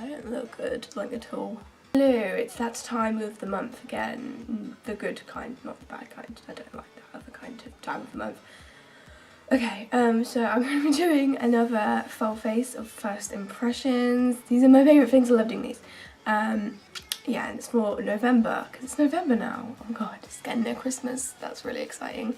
I don't look good, like, at all. Hello, it's that time of the month again. The good kind, not the bad kind. I don't like that other kind of time of the month. Okay, so I'm going to be doing another full face of first impressions. These are my favourite things, I love doing these. Yeah, and it's for November, because it's November now. Oh my god, it's getting near Christmas. That's really exciting.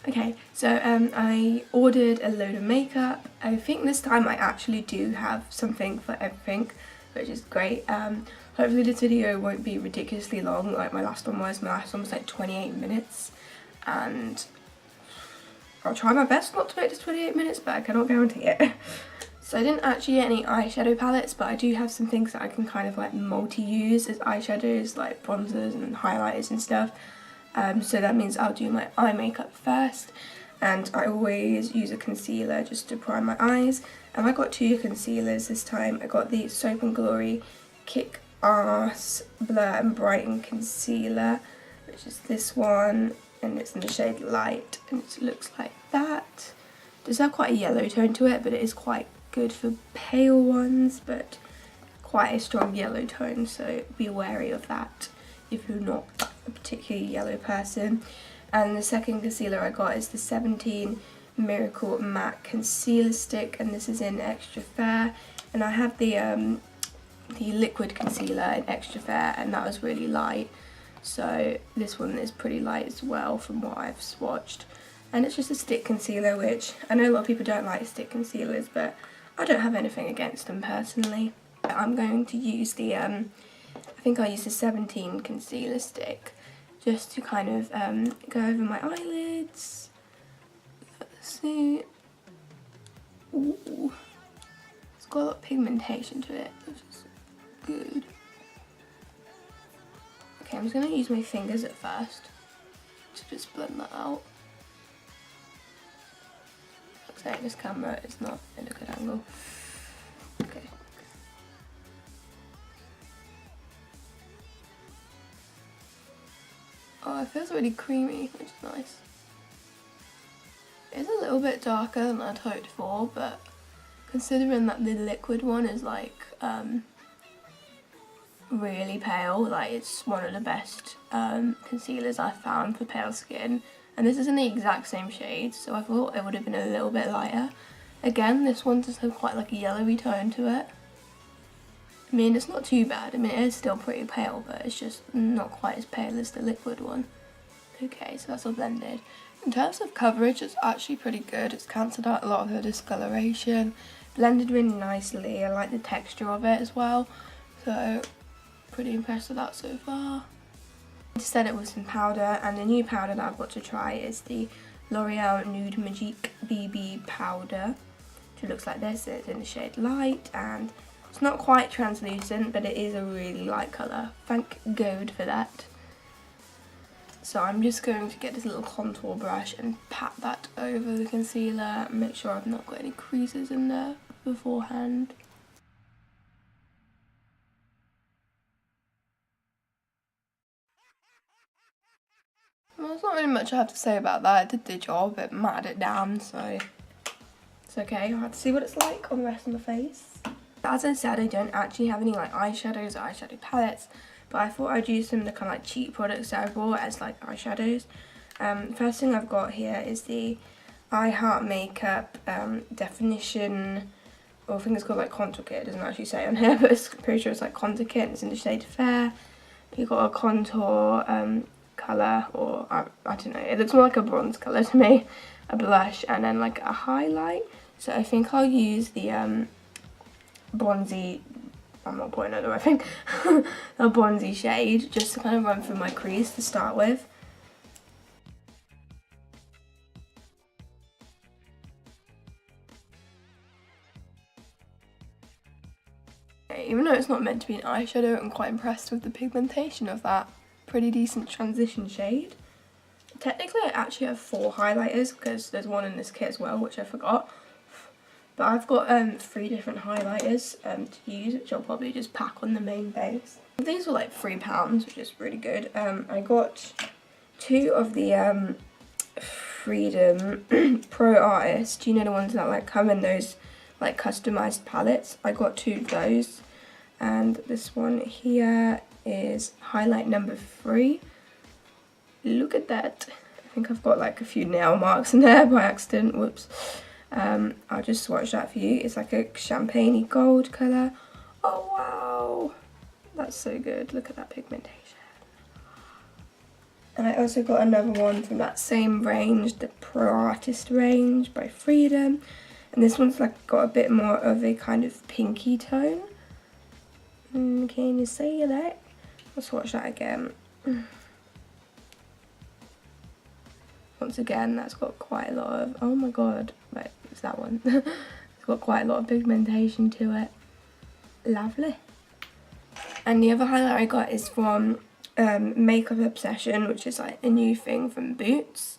Okay, so I ordered a load of makeup. I think this time I actually do have something for everything, which is great. Hopefully this video won't be ridiculously long like my last one was. My last one was like 28 minutes, and I'll try my best not to make this 28 minutes, but I cannot guarantee it. So I didn't actually get any eyeshadow palettes, but I do have some things that I can kind of like multi-use as eyeshadows, like bronzers and highlighters and stuff. So that means I'll do my eye makeup first, and I always use a concealer just to prime my eyes. And I got two concealers this time. I got the Soap & Glory Kick Ass Blur and Brighten Concealer, which is this one, and it's in the shade Light, and it looks like that. It does have quite a yellow tone to it, but it is quite good for pale ones, but quite a strong yellow tone, so be wary of that if you're not a particularly yellow person. And the second concealer I got is the 17 Miracle Matte Concealer Stick, and this is in Extra Fair, and I have the liquid concealer in Extra Fair, and that was really light. So this one is pretty light as well from what I've swatched. And it's just a stick concealer, which I know a lot of people don't like stick concealers, but I don't have anything against them personally. I'm going to use the, I think I'll use the 17 concealer stick just to kind of go over my eyelids. Let's see. Ooh. It's got a lot of pigmentation to it, which is good. Okay, I'm just going to use my fingers at first to just blend that out. Looks like this camera is not in a good angle. Okay. Oh, it feels really creamy, which is nice. It's a little bit darker than I'd hoped for, but considering that the liquid one is like really pale, like it's one of the best concealers I've found for pale skin, and this is in the exact same shade, so I thought it would have been a little bit lighter. Again, this one does have quite like a yellowy tone to it. I mean, it's not too bad. I mean, it is still pretty pale, but it's just not quite as pale as the liquid one. Okay, so that's all blended. In terms of coverage, it's actually pretty good. It's cancelled out a lot of the discoloration, blended really nicely. I like the texture of it as well, so pretty impressed with that so far. I set it with some powder, and the new powder that I've got to try is the L'Oreal Nude Magique BB powder, which looks like this. It's in the shade Light, and it's not quite translucent, but it is a really light colour. Thank God for that. So I'm just going to get this little contour brush and pat that over the concealer, make sure I've not got any creases in there beforehand. Well, there's not really much I have to say about that. It did the job, it matted it down, so it's okay. I'll have to see what it's like on the rest of my face. As I said, I don't actually have any like eyeshadows or eyeshadow palettes, but I thought I'd use some of the kind of like cheap products that I bought as like eyeshadows. First thing I've got here is the I Heart Makeup Definition, or I think it's called like Contour Kit. It doesn't actually say on here, but it's pretty sure it's like Contour Kit. It's in the shade Fair. You've got a contour colour, or I don't know, it looks more like a bronze colour to me, a blush, and then like a highlight. So I think I'll use the bronzy, I'm not putting it the right thing, a bronzy shade, just to kind of run through my crease to start with. Even though it's not meant to be an eyeshadow, I'm quite impressed with the pigmentation of that pretty decent transition shade. Technically I actually have 4 highlighters because there's one in this kit as well, which I forgot. But I've got 3 different highlighters to use, which I'll probably just pack on the main base. These were like £3, which is really good. I got 2 of the Freedom Pro Artist. You know, the ones that like come in those like customized palettes. I got 2 of those. And this one here is highlight number 3. Look at that. I think I've got like a few nail marks in there by accident, whoops. I'll just swatch that for you. It's like a champagne gold colour. Oh wow, that's so good. Look at that pigmentation. And I also got another one from that same range, the Pro Artist range by Freedom. And this one's like got a bit more of a kind of pinky tone. Can you see that? Let's watch that again. Once again, that's got quite a lot of, oh my god, right, it's that one. It's got quite a lot of pigmentation to it. Lovely. And the other highlight I got is from Makeup Obsession, which is like a new thing from Boots.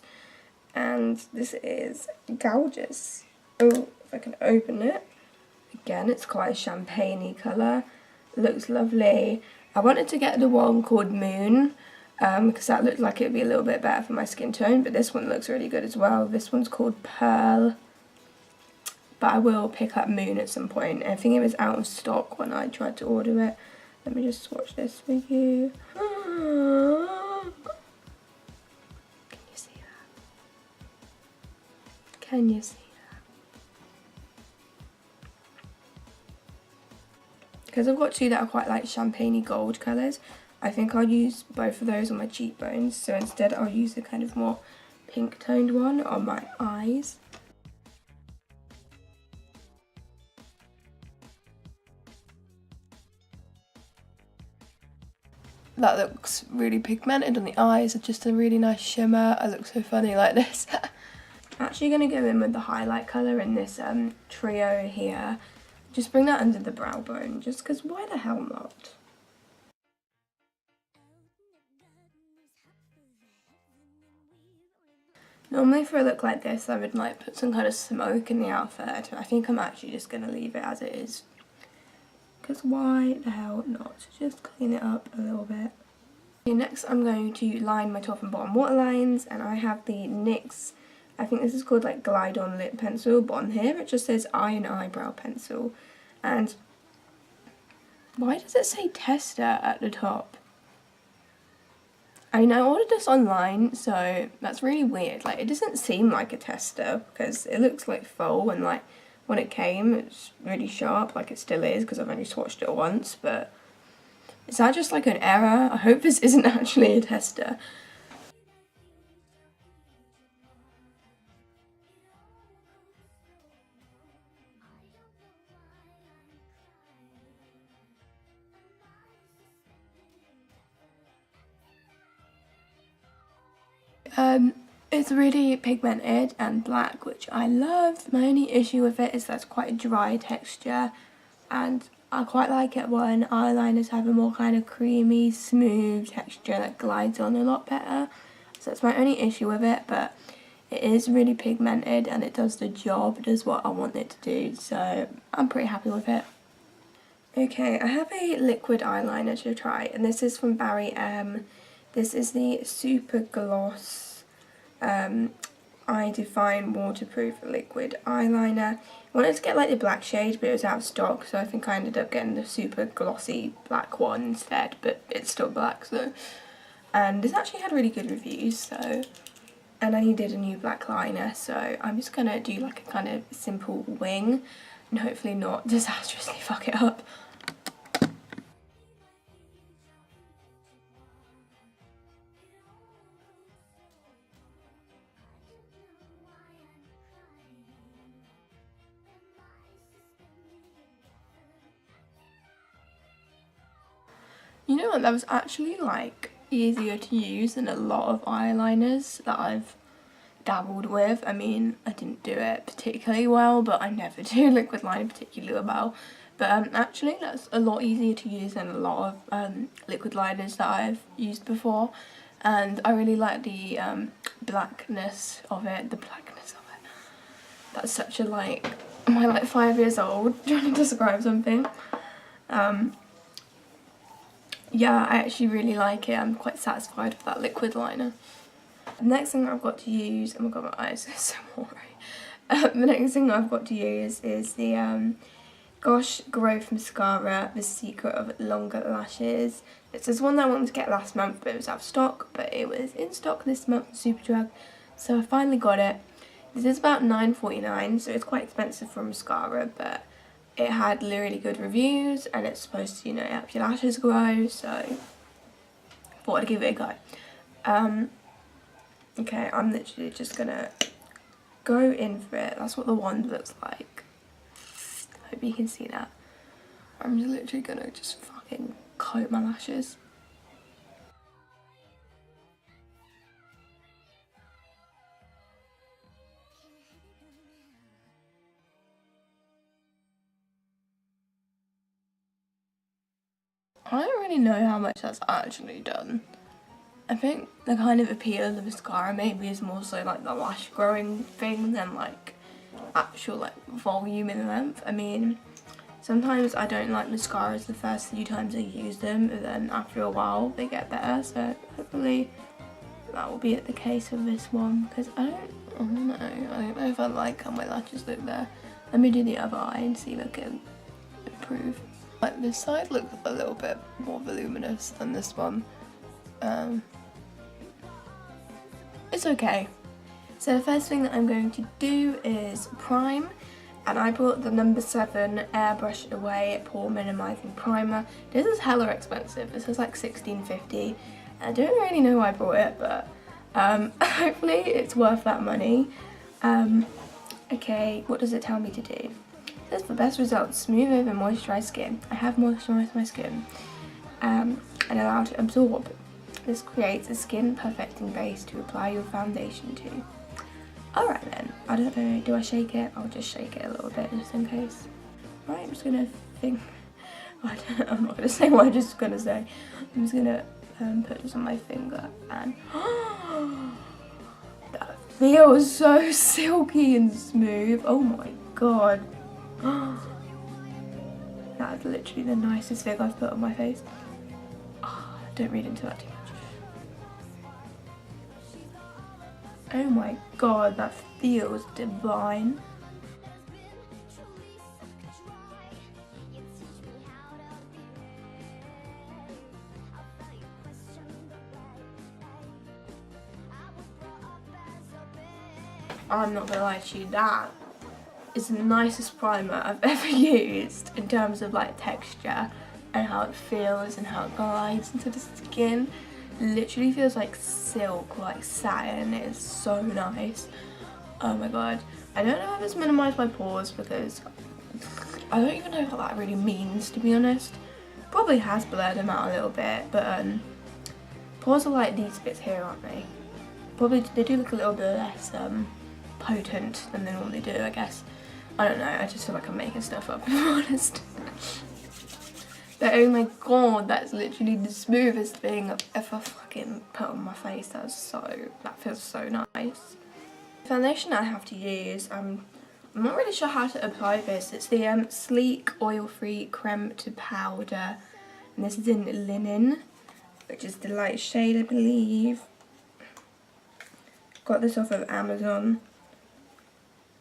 And this is gorgeous. Oh, if I can open it. Again, it's quite a champagne-y colour. Looks lovely. I wanted to get the one called Moon, because that looked like it would be a little bit better for my skin tone, but this one looks really good as well. This one's called Pearl, but I will pick up Moon at some point. I think it was out of stock when I tried to order it. Let me just swatch this for you. Can you see that? Can you see that? Because I've got two that are quite like champagne-y gold colours, I think I'll use both of those on my cheekbones, so instead I'll use the kind of more pink toned one on my eyes. That looks really pigmented on the eyes, it's just a really nice shimmer. I look so funny like this. I'm actually going to go in with the highlight colour in this trio here. Just bring that under the brow bone, just because why the hell not? Normally for a look like this I would like put some kind of smoke in the outfit. I think I'm actually just going to leave it as it is. Because why the hell not? Just clean it up a little bit. Okay, next I'm going to line my top and bottom waterlines, and I have the NYX, I think this is called like Glide On Lip Pencil, but on here it just says Eye and Eyebrow Pencil. And why does it say tester at the top? I mean, I ordered this online, so that's really weird. Like, it doesn't seem like a tester because it looks like faux, and like when it came, it's really sharp, like it still is because I've only swatched it once. But is that just like an error? I hope this isn't actually a tester. It's really pigmented and black, which I love. My only issue with it is that's quite a dry texture, and I quite like it when eyeliners have a more kind of creamy, smooth texture that glides on a lot better. So that's my only issue with it, but it is really pigmented and it does the job, it does what I want it to do, so I'm pretty happy with it. Okay, I have a liquid eyeliner to try, and this is from Barry M. This is the Super Gloss Eye Define Waterproof Liquid Eyeliner. I wanted to get like the black shade, but it was out of stock, so I think I ended up getting the super glossy black one instead, but it's still black, so. And this actually had really good reviews, so. And I needed a new black liner, so I'm just gonna do like a kind of simple wing and hopefully not disastrously fuck it up. You know what, that was actually like easier to use than a lot of eyeliners that I've dabbled with. I mean, I didn't do it particularly well, but I never do liquid liner particularly well. But actually that's a lot easier to use than a lot of liquid liners that I've used before. And I really like the blackness of it, That's such a like, am I like 5 years old trying to describe something? Yeah, I actually really like it. I'm quite satisfied with that liquid liner. The next thing I've got to use, oh my god, my eyes are so watery. The next thing I've got to use is the Gosh Growth Mascara, The Secret of Longer Lashes. This is one that I wanted to get last month, but it was out of stock, but it was in stock this month, Superdrug, so I finally got it. This is about $9.49, so it's quite expensive for a mascara, but it had really good reviews, and it's supposed to, you know, help your lashes grow, so I thought I'd give it a go. Okay, I'm literally just gonna go in for it. That's what the wand looks like. Hope you can see that. I'm just literally gonna just fucking coat my lashes. I don't really know how much that's actually done. I think the kind of appeal of the mascara maybe is more so like the lash growing thing than like actual like volume and length. I mean, sometimes I don't like mascaras the first few times I use them, and then after a while they get better, so hopefully that will be the case with this one, because I don't know if I like how my lashes look there. Let me do the other eye and see if I can improve. Like this side looks a little bit more voluminous than this one. It's okay. So the first thing that I'm going to do is prime, and I bought the number 7 Airbrush Away Pore Minimizing Primer. This is hella expensive. This is like $16.50. I don't really know why I bought it, but hopefully it's worth that money. Okay, what does it tell me to do? It says for best results, smooth over moisturized skin. I have moisturized my skin and allow it to absorb. This creates a skin perfecting base to apply your foundation to. Alright then, I don't know, do I shake it? I'll just shake it a little bit just in case. Right, I'm just gonna think, I'm not gonna say what I'm just gonna say. I'm just gonna put this on my finger and that feels so silky and smooth. Oh my god. That is literally the nicest thing I've put on my face. Oh, don't read into that too much. Oh my god, that feels divine. I'm not gonna lie to you, that is the nicest primer I've ever used in terms of like texture and how it feels and how it glides into the skin. Literally feels like silk, like satin. It is so nice. Oh my god. I don't know if it's minimized my pores, because I don't even know what that really means, to be honest. Probably has blurred them out a little bit, but pores are like these bits here, aren't they? Probably they do look a little bit less potent than they normally do, I guess. I don't know, I just feel like I'm making stuff up, to be honest. But oh my god, that's literally the smoothest thing I've ever fucking put on my face. That feels so nice. The foundation I have to use, I'm not really sure how to apply this. It's the Sleek Oil-Free Creme to Powder, and this is in Linen, which is the light shade, I believe. Got this off of Amazon.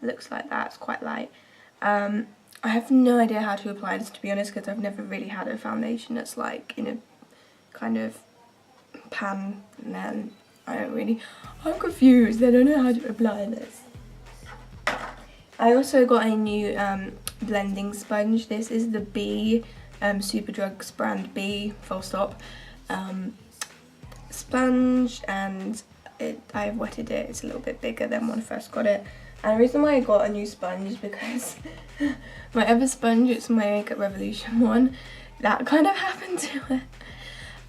Looks like that, it's quite light. I have no idea how to apply this, to be honest, because I've never really had a foundation that's like in a kind of pan, and then I'm confused. I don't know how to apply this. I also got a new blending sponge. This is the B, Superdrug's brand B, full stop, sponge, and I've wetted it. It's a little bit bigger than when I first got it. And the reason why I got a new sponge is because my other sponge, it's my Makeup Revolution one, that kind of happened to it.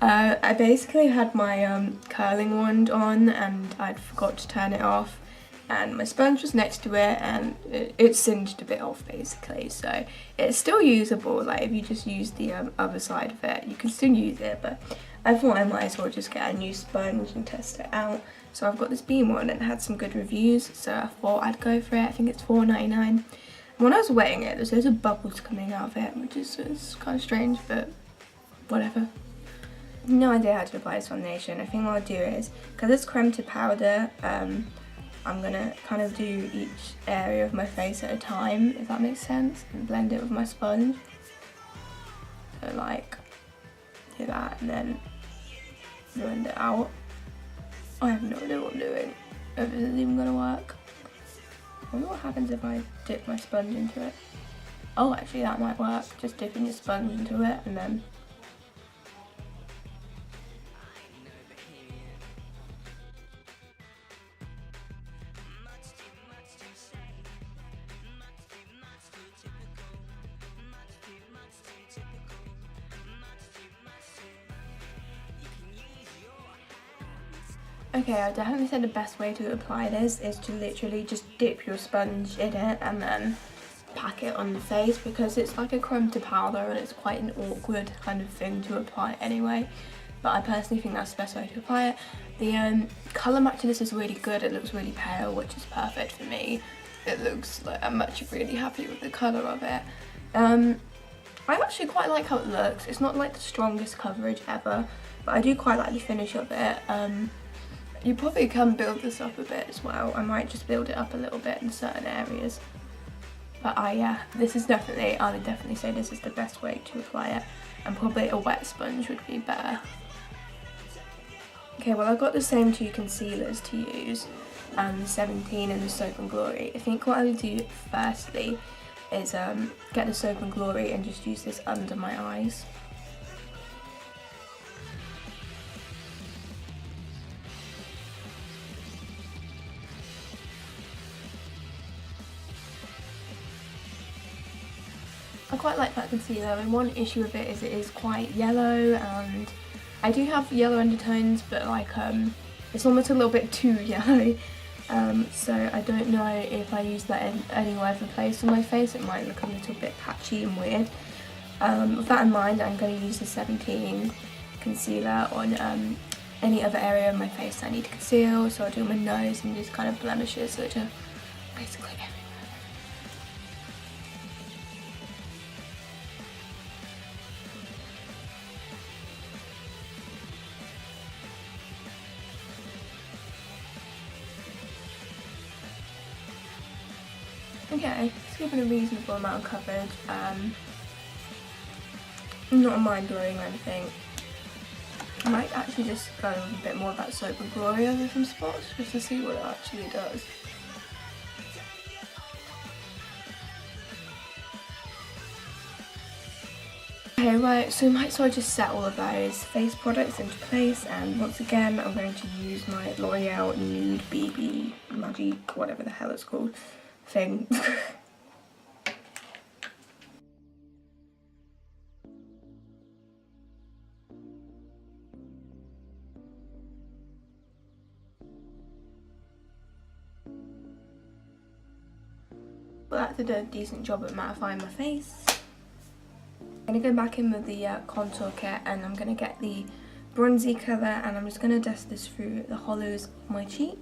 I basically had my curling wand on and I'd forgot to turn it off, and my sponge was next to it and it singed a bit off basically. So it's still usable, like if you just use the other side of it, you can still use it, but I thought I might as well just get a new sponge and test it out. So I've got this Beam one and it had some good reviews, so I thought I'd go for it. I think it's $4.99. When I was wetting it, there's loads of bubbles coming out of it, which is kind of strange, but whatever. No idea how to apply this foundation. I think what I'll do is, because it's creme to powder, I'm gonna kind of do each area of my face at a time, if that makes sense, and blend it with my sponge. So like, do that and then blend it out. I have no idea what I'm doing. If this is even gonna work. I wonder what happens if I dip my sponge into it. Oh, actually that might work. Just dipping your sponge into it and then... Okay, I definitely said the best way to apply this is to literally just dip your sponge in it and then pack it on the face, because it's like a crumb to powder and it's quite an awkward kind of thing to apply anyway. But I personally think that's the best way to apply it. The colour match to this is really good. It looks really pale, which is perfect for me. It looks like I'm actually really happy with the colour of it. I actually quite like how it looks. It's not like the strongest coverage ever, but I do quite like the finish of it. You probably can build this up a bit as well. I might just build it up a little bit in certain areas. But yeah, this is definitely, I would definitely say this is the best way to apply it. And probably a wet sponge would be better. Okay, well I've got the same two concealers to use, the 17 and the Soap and Glory. I think what I would do firstly is get the Soap and Glory and just use this under my eyes. I quite like that concealer. I mean, one issue with it is it is quite yellow, and I do have yellow undertones, but like it's almost a little bit too yellow. So I don't know if I use that in any other place on my face, it might look a little bit patchy and weird. With that in mind, I'm going to use the 17 concealer on any other area of my face that I need to conceal. So I'll do my nose and just kind of blemishes, which are basically everywhere. Okay, it's given a reasonable amount of coverage, not mind-blowing or anything. I might actually just go with a bit more of that Soap and Glory over some spots, just to see what it actually does. Okay, right, so I might as well just set all of those face products into place, and once again I'm going to use my L'Oreal Nude BB Magic, whatever the hell it's called, thing. Well, that did a decent job at mattifying my face. I'm going to go back in with the contour kit, and I'm going to get the bronzy colour, and I'm just going to dust this through the hollows of my cheeks.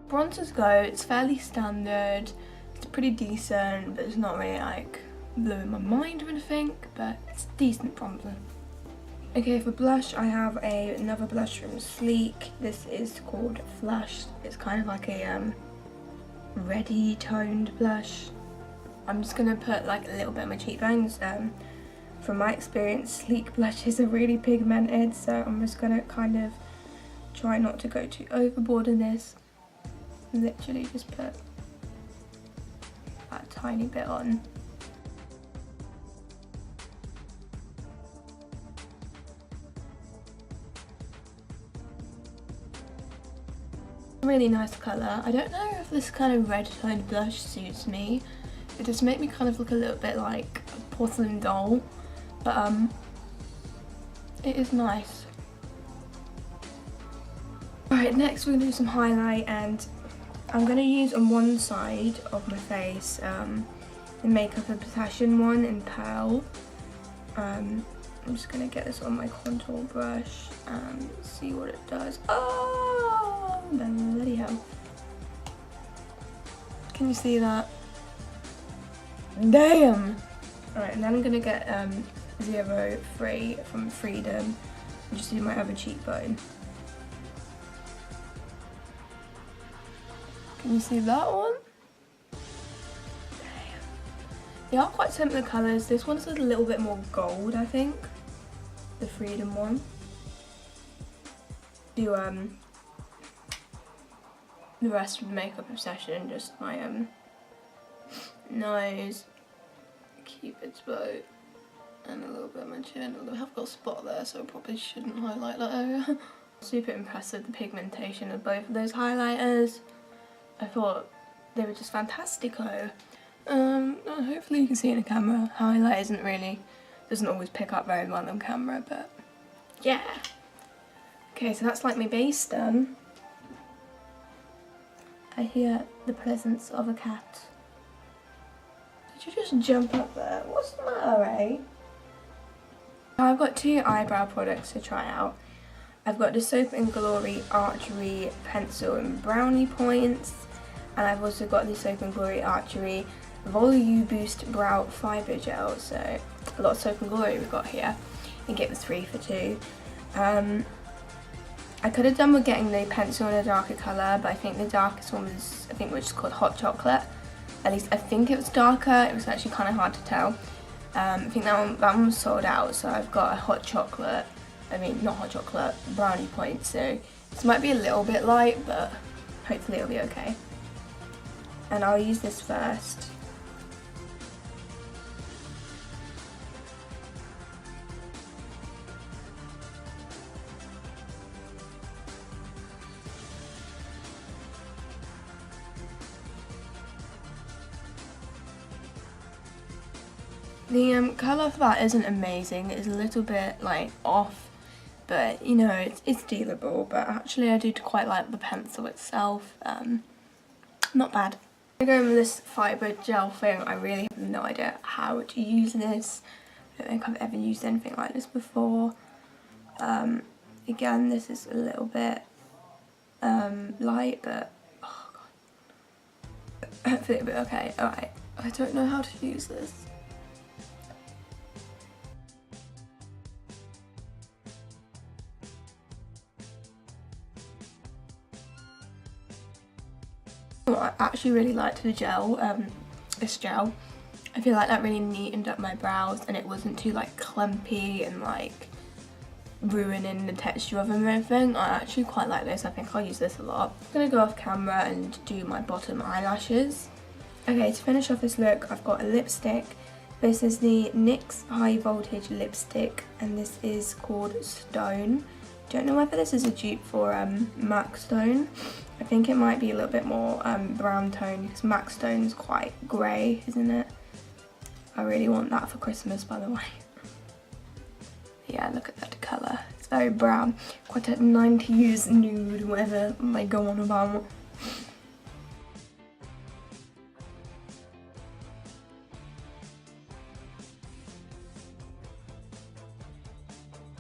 Bronzers go, it's fairly standard, it's pretty decent, but it's not really like blowing my mind or anything, but it's decent bronzer. Okay, for blush I have another blush from Sleek. This is called Flush. It's kind of like a reddy toned blush. I'm just going to put like a little bit on my cheekbones. From my experience, Sleek blushes are really pigmented, so I'm just going to kind of try not to go too overboard in this. Literally just put that tiny bit on. Really nice colour. I don't know if this kind of red toned blush suits me. It just makes me kind of look a little bit like a porcelain doll, but it is nice. Right, next we're going to do some highlight, and I'm going to use on one side of my face the Makeup Obsession one in Pearl. I'm just going to get this on my contour brush and see what it does. Oh, bloody hell. Can you see that? Damn! Alright, and then I'm gonna get 03 from Freedom and just do my other cheekbone. Can you see that one? Damn. They are quite similar colours. This one's a little bit more gold, I think. The Freedom one. Do the rest of the makeup obsession, just my nose, Cupid's bow, and a little bit of my chin, although I have got a spot there so I probably shouldn't highlight that area. Super impressed with the pigmentation of both of those highlighters. I thought they were just fantastico. Hopefully you can see in the camera. Highlight doesn't always pick up very well on camera, but yeah. Okay, so that's like my base done. I hear the presence of a cat. Did you just jump up there? What's the matter, eh? I've got 2 eyebrow products to try out. I've got the Soap & Glory Archery Pencil in Brownie Points, and I've also got the Soap & Glory Archery Volume Boost Brow Fibre Gel. So a lot of Soap & Glory we've got here. You can get the 3 for 2. I could have done with getting the pencil in a darker colour, but I think the darkest one was, which is called Hot Chocolate. At least I think it was darker. It was actually kind of hard to tell. I think that one was sold out, so I've got a hot chocolate. Not hot chocolate, brownie point. So this might be a little bit light, but hopefully it'll be okay. And I'll use this first. The colour for that isn't amazing. It's a little bit like off, but you know, it's dealable. But actually I do quite like the pencil itself. Not bad. I'm going with this fibre gel thing. I really have no idea how to use this. I don't think I've ever used anything like this before. Again, this is a little bit light, but oh god. Hopefully it'll be okay. Alright, I don't know how to use this. I actually really liked the gel, this gel. I feel like that really neatened up my brows and it wasn't too like clumpy and like ruining the texture of them and everything. I actually quite like this. I think I'll use this a lot. I'm gonna go off camera and do my bottom eyelashes. Okay, to finish off this look, I've got a lipstick. This is the NYX High Voltage Lipstick and this is called Stone. Don't know whether this is a dupe for MAC Stone. I think it might be a little bit more brown tone because MAC Stone's quite grey, isn't it? I really want that for Christmas, by the way. Yeah, look at that colour. It's very brown. Quite a 90s nude, whatever they go on about.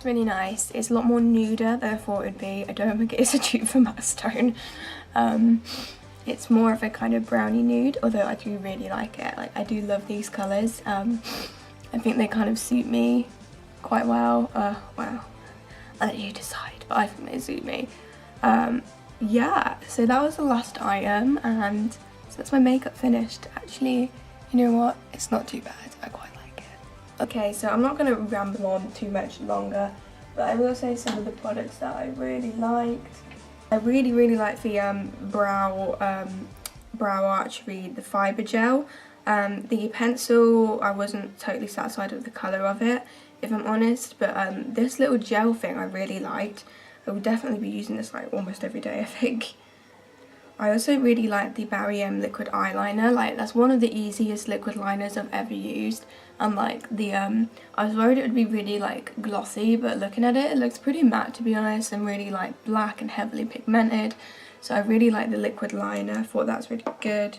Really nice. It's a lot more nuder than I thought it would be. I don't think it is a dupe for MAC Stone. It's more of a kind of brownie nude, although I do really like it. Like, I do love these colours. I think they kind of suit me quite well. Well, I'll let you decide, but I think they suit me. Yeah, so that was the last item, and so that's my makeup finished. Actually, you know what? It's not too bad. I quite like it. Okay, so I'm not going to ramble on too much longer, but I will say some of the products that I really liked. I really like the brow archery, the fibre gel. The pencil, I wasn't totally satisfied with the colour of it, if I'm honest, but this little gel thing I really liked. I will definitely be using this like almost every day, I think. I also really like the Barry M liquid eyeliner. Like, that's one of the easiest liquid liners I've ever used. And like the I was worried it would be really like glossy, but looking at it, it looks pretty matte, to be honest, and really like black and heavily pigmented. So I really like the liquid liner. I thought that's really good.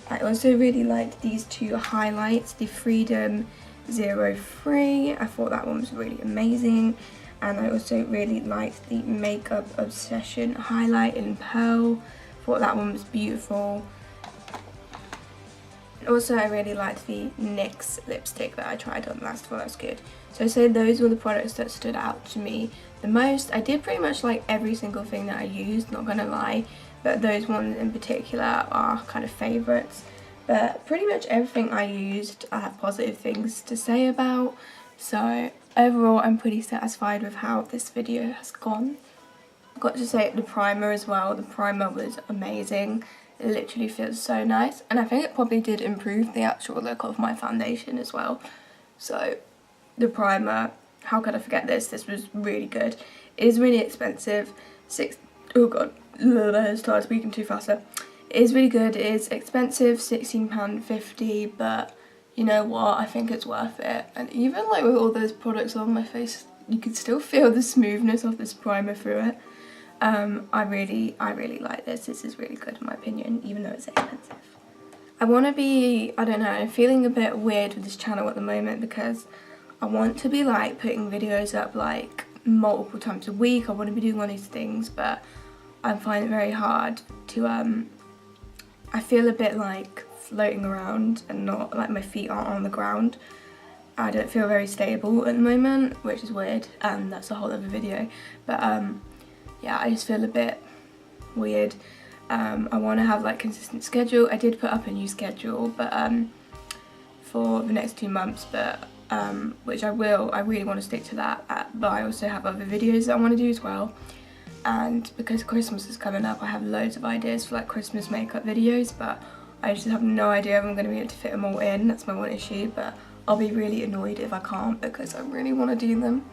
I also really liked these two highlights, the Freedom 03. I thought that one was really amazing. And I also really liked the Makeup Obsession highlight in Pearl. Thought that one was beautiful. Also, I really liked the NYX lipstick that I tried on last one. That was good. So I'd say those were the products that stood out to me the most. I did pretty much like every single thing that I used, not gonna lie, but those ones in particular are kind of favourites. But pretty much everything I used I have positive things to say about. So overall, I'm pretty satisfied with how this video has gone. I've got to say the primer as well. The primer was amazing. It literally feels so nice, and I think it probably did improve the actual look of my foundation as well. So the primer, how could I forget this? This was really good. It is really expensive. Oh god, I started speaking too fast there. It is really good. It is expensive, £16.50, but you know what? I think it's worth it. And even like with all those products on my face, you can still feel the smoothness of this primer through it. I really like this. This is really good in my opinion, even though it's expensive. I want to be, I don't know, I'm feeling a bit weird with this channel at the moment because I want to be like putting videos up like multiple times a week. I want to be doing all these things, but I find it very hard to, I feel a bit like floating around and not, like my feet aren't on the ground. I don't feel very stable at the moment, which is weird, and that's a whole other video, but yeah, I just feel a bit weird. I want to have like consistent schedule. I did put up a new schedule, but for the next 2 months, but which I will. I really want to stick to that. But I also have other videos that I want to do as well. And because Christmas is coming up, I have loads of ideas for like Christmas makeup videos, but I just have no idea if I'm going to be able to fit them all in. That's my one issue, but I'll be really annoyed if I can't because I really want to do them.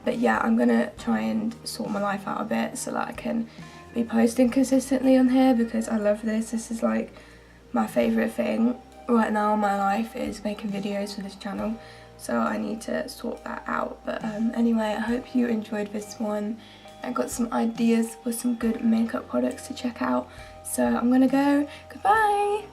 But yeah, I'm gonna try and sort my life out a bit so that I can be posting consistently on here because I love this. This is like my favourite thing right now in my life, is making videos for this channel. So I need to sort that out. But anyway, I hope you enjoyed this one. I got some ideas for some good makeup products to check out. So I'm gonna go. Goodbye!